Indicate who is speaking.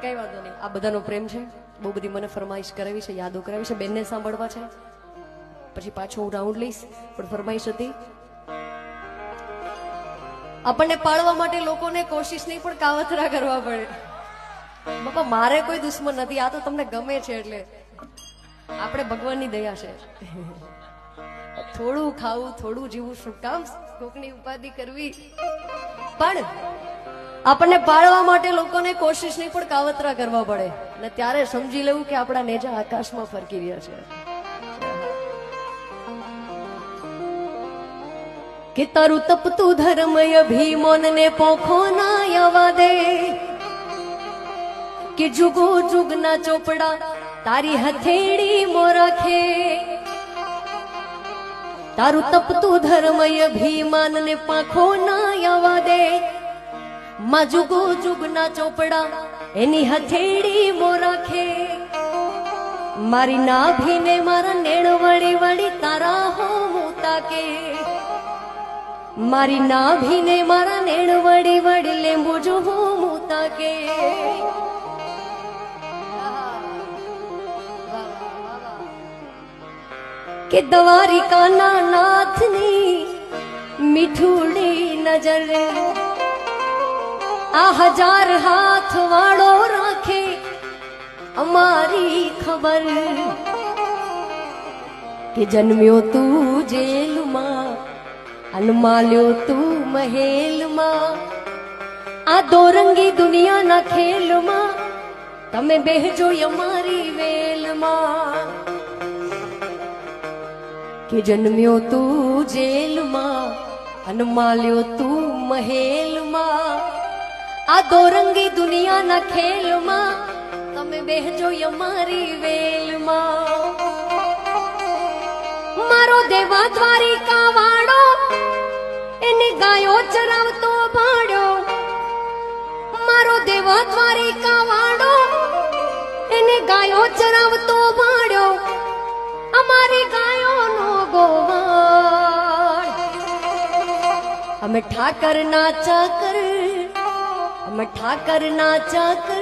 Speaker 1: કઈ વાંધો નહીં, આ બધાનો પ્રેમ છે. બહુ બધી મને ફરમાઈશ કરાવી છે, યાદો કરાવી છે, બેનને સાંભળવા છે. પછી પાછો હું રાઉન્ડ લઈશ. પણ ફરમાઈશ હતી આપણને પાળવા માટે લોકોને કોશિશ નહીં પણ કાવતરા કરવા પડે. બાપા મારે કોઈ દુશ્મન નથી, આ તો તમને ગમે છે એટલે આપણે ભગવાનની દયા છે. થોડું ખાવું, થોડું જીવવું, શું કામ કોકની ઉપાધિ કરવી. પણ આપણને પાળવા માટે લોકોને કોશિશ નહીં પણ કાવતરા કરવા પડે અને ત્યારે સમજી લેવું કે આપણા નેજા આકાશમાં ફરકી રહ્યા છે. કે તારું તપતું ધર્મય ભીમોનને પોખો ના આવવા દે, કે જુગો જુગના ચોપડા તારી હથેળી મોરાખે. તારું તપતું ધર્મય ભીમાનને પાંખો ના આવવા દે, માં જુગો જુગના ચોપડા એની હથેળી મોરાખે. મારી નાભીને મારા નેણ વળી વળી તારા હો મુતા કે, મારી નાભીને મારા નેણ વળી વળી લેંબુ જો હું મુતા કે. કે દ્વારિકાના નાથની મીઠુડી નજર આ હજાર હાથ વાળો રાખે અમારી ખબર. કે જન્મ્યો તું જેલમાં અને માલ્યો તું મહેલમાં, આ દોરંગી દુનિયાના ખેલમાં તમે બેહજો અમારી વેલમાં. કે જન્મ્યો તું જેલમાં અને માલ્યો તું મહેલમાં, આ દોરંગી દુનિયાના ખેલમાં તમે બેહજો અમારી વેલમાં. મારો દેવા દ્વારિકા વાળો એને ગાયો ચરાવતો ભાડ્યો, મારો દેવા દ્વારિકા વાળો એને ગાયો ચરાવતો ભાડ્યો, અમારી ગાયોનો ગોવાળ. અમે ઠાકર ના ચાકર, અમે ઠાકર ના ચાકર,